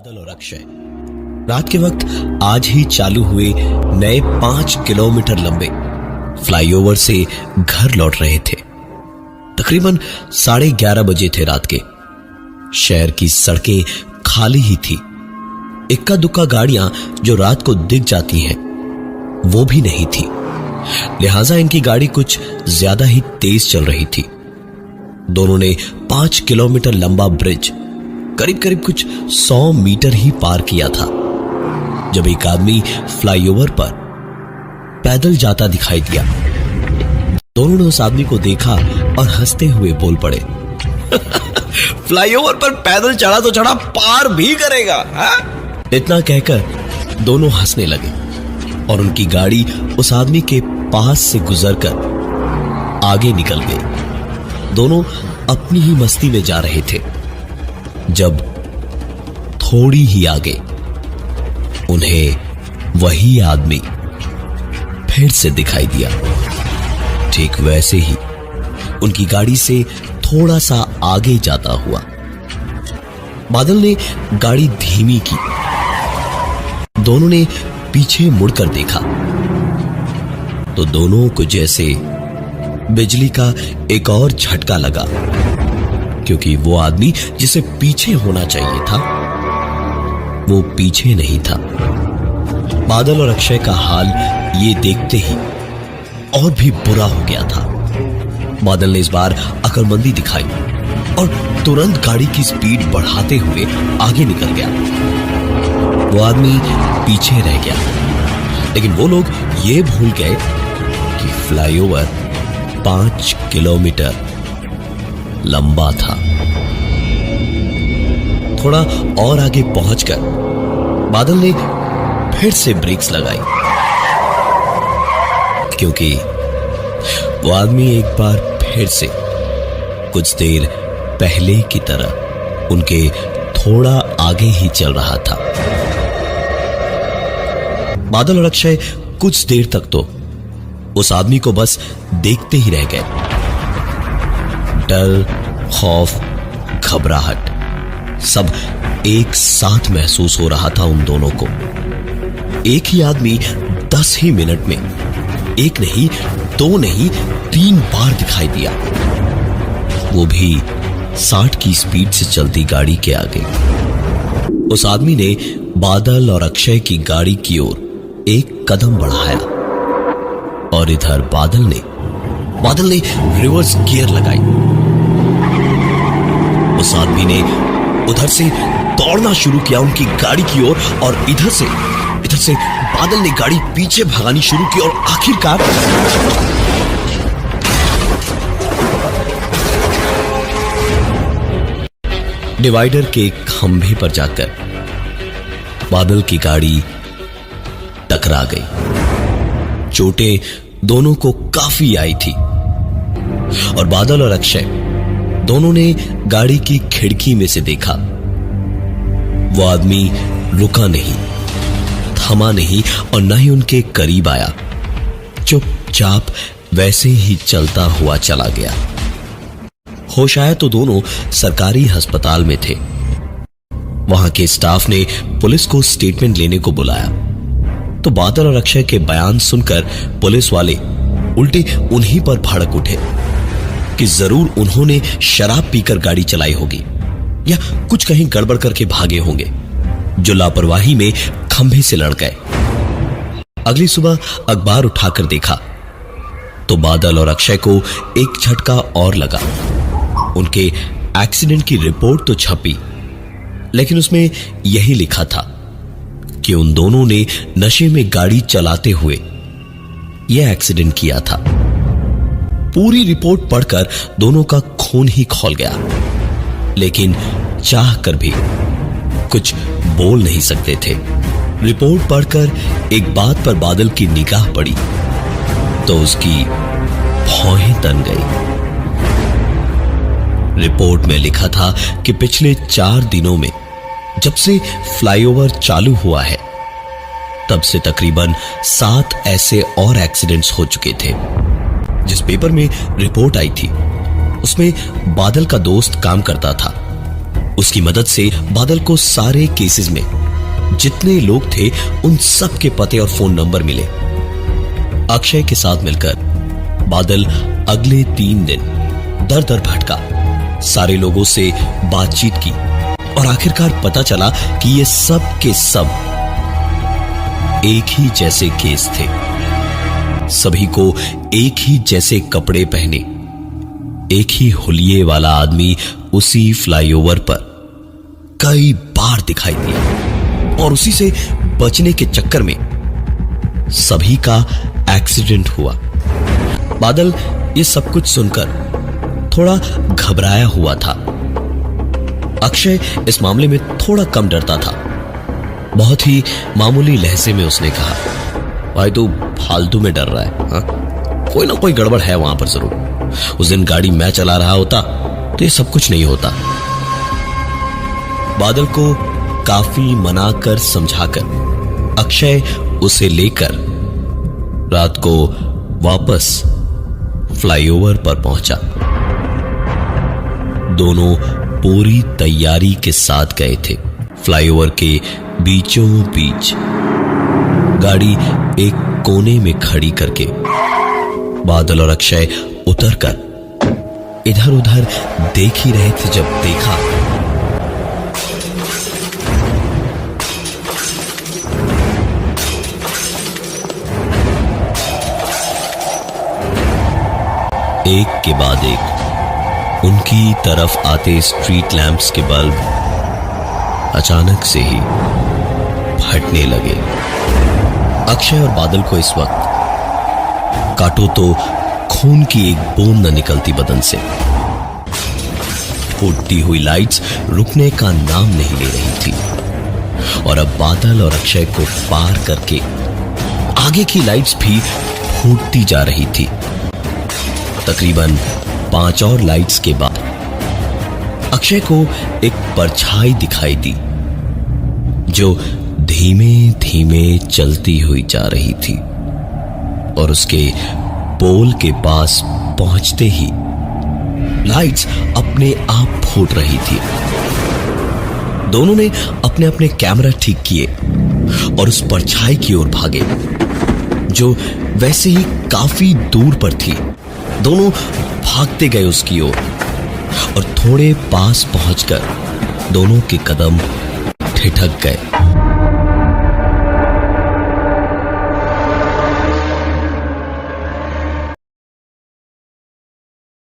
बादल और अक्षय रात के वक्त आज ही चालू हुए नए 5 किलोमीटर लंबे फ्लाईओवर से घर लौट रहे थे। तकरीबन 11:30 बजे थे रात के। शहर की सड़कें खाली ही थी। इक्का दुक्का गाड़ियां जो रात को दिख जाती हैं वो भी नहीं थी, लिहाजा इनकी गाड़ी कुछ ज्यादा ही तेज चल रही थी। दोनों ने 5 किलोमीटर लंबा ब्रिज करीब करीब कुछ 100 मीटर ही पार किया था जब एक आदमी फ्लाईओवर पर पैदल जाता दिखाई दिया। दोनों ने उस आदमी को देखा और हंसते हुए बोल पड़े फ्लाईओवर पर पैदल चढ़ा तो चढ़ा, पार भी करेगा हा? इतना कहकर दोनों हंसने लगे और उनकी गाड़ी उस आदमी के पास से गुजरकर आगे निकल गई। दोनों अपनी ही मस्ती में जा रहे थे जब थोड़ी ही आगे उन्हें वही आदमी फिर से दिखाई दिया। ठीक वैसे ही उनकी गाड़ी से थोड़ा सा आगे जाता हुआ बादल ने गाड़ी धीमी की। दोनों ने पीछे मुड़कर देखा तो दोनों को जैसे बिजली का एक और झटका लगा, क्योंकि वो आदमी जिसे पीछे होना चाहिए था वो पीछे नहीं था। बादल और अक्षय का हाल ये देखते ही और भी बुरा हो गया था। बादल ने इस बार अकलमंदी दिखाई और तुरंत गाड़ी की स्पीड बढ़ाते हुए आगे निकल गया। वो आदमी पीछे रह गया, लेकिन वो लोग ये भूल गए कि फ्लाईओवर 5 किलोमीटर लंबा था। थोड़ा और आगे पहुंचकर बादल ने फिर से ब्रेक्स लगाई, क्योंकि वो आदमी एक बार फिर से कुछ देर पहले की तरह उनके थोड़ा आगे ही चल रहा था। बादल और अक्षय कुछ देर तक तो उस आदमी को बस देखते ही रह गए। डर, खौफ, घबराहट सब एक साथ महसूस हो रहा था उन दोनों को। एक ही आदमी 10 ही मिनट में एक नहीं, 2 नहीं, 3 बार दिखाई दिया, वो भी 60 की स्पीड से चलती गाड़ी के आगे। उस आदमी ने बादल और अक्षय की गाड़ी की ओर एक कदम बढ़ाया और इधर बादल ने रिवर्स गियर लगाई। उस आदमी ने उधर से दौड़ना शुरू किया उनकी गाड़ी की ओर और इधर से बादल ने गाड़ी पीछे भगानी शुरू की और आखिरकार डिवाइडर के खंभे पर जाकर बादल की गाड़ी टकरा गई। चोटें दोनों को काफी आई थी और बादल और अक्षय दोनों ने गाड़ी की खिड़की में से देखा। वो आदमी रुका नहीं, थमा नहीं और न ही उनके करीब आया। चुपचाप वैसे ही चलता हुआ चला गया। होश आया तो दोनों सरकारी अस्पताल में थे। वहां के स्टाफ ने पुलिस को स्टेटमेंट लेने को बुलाया तो बादल और अक्षय के बयान सुनकर पुलिस वाले उल्टे उन्हीं पर भड़क उठे कि जरूर उन्होंने शराब पीकर गाड़ी चलाई होगी या कुछ कहीं गड़बड़ करके भागे होंगे, जो लापरवाही में खंभे से लड़ गए। अगली सुबह अखबार उठाकर देखा तो बादल और अक्षय को एक झटका और लगा। उनके एक्सीडेंट की रिपोर्ट तो छपी, लेकिन उसमें यही लिखा था कि उन दोनों ने नशे में गाड़ी चलाते हुए यह एक्सीडेंट किया था। पूरी रिपोर्ट पढ़कर दोनों का खून ही खौल गया, लेकिन चाह कर भी कुछ बोल नहीं सकते थे। रिपोर्ट पढ़कर एक बात पर बादल की निगाह पड़ी तो उसकी भौहें तन गई। रिपोर्ट में लिखा था कि पिछले 4 दिनों में जब से फ्लाईओवर चालू हुआ है तब से तकरीबन 7 ऐसे और एक्सीडेंट्स हो चुके थे। जिस पेपर में रिपोर्ट आई थी उसमें बादल का दोस्त काम करता था उसकी मदद से बादल को सारे केसेस में जितने लोग थे उन सब के पते और फोन नंबर मिले। अक्षय के साथ मिलकर बादल अगले 3 दिन दर दर भटका, सारे लोगों से बातचीत की और आखिरकार पता चला कि ये सब के सब एक ही जैसे केस थे। सभी को एक ही जैसे कपड़े पहने, एक ही हुलिये वाला आदमी उसी फ्लाईओवर पर कई बार दिखाई दिया और उसी से बचने के चक्कर में सभी का एक्सीडेंट हुआ। बादल ये सब कुछ सुनकर थोड़ा घबराया हुआ था। अक्षय इस मामले में थोड़ा कम डरता था। बहुत ही मामूली लहजे में उसने कहा, भाई तू फालतू में डर रहा है, हाँ? कोई ना कोई गड़बड़ है वहां पर जरूर। उस दिन गाड़ी मैं चला रहा होता तो ये सब कुछ नहीं होता। बादल को काफी मनाकर समझाकर अक्षय उसे लेकर रात को वापस फ्लाईओवर पर पहुंचा। दोनों पूरी तैयारी के साथ गए थे। फ्लाईओवर के बीचों बीच गाड़ी एक कोने में खड़ी करके बादल और अक्षय उतरकर इधर उधर देख ही रहे थे जब देखा एक के बाद एक उनकी तरफ आते स्ट्रीट लैंप्स के बल्ब अचानक से ही फटने लगे। अक्षय और बादल को इस वक्त काटो तो खून की एक बूंद न निकलती बदन से। फूटती हुई लाइट्स रुकने का नाम नहीं ले रही थी और अब बादल और अक्षय को पार करके आगे की लाइट्स भी फूटती जा रही थी। तकरीबन 5 और लाइट्स के बाद अक्षय को एक परछाई दिखाई दी जो धीमे धीमे चलती हुई जा रही थी और उसके पोल के पास पहुंचते ही लाइट्स अपने आप फूट रही थी। दोनों ने अपने अपने कैमरा ठीक किए और उस परछाई की ओर भागे जो वैसे ही काफी दूर पर थी। दोनों भागते गए उसकी ओर और थोड़े पास पहुंचकर दोनों के कदम ठिठक गए।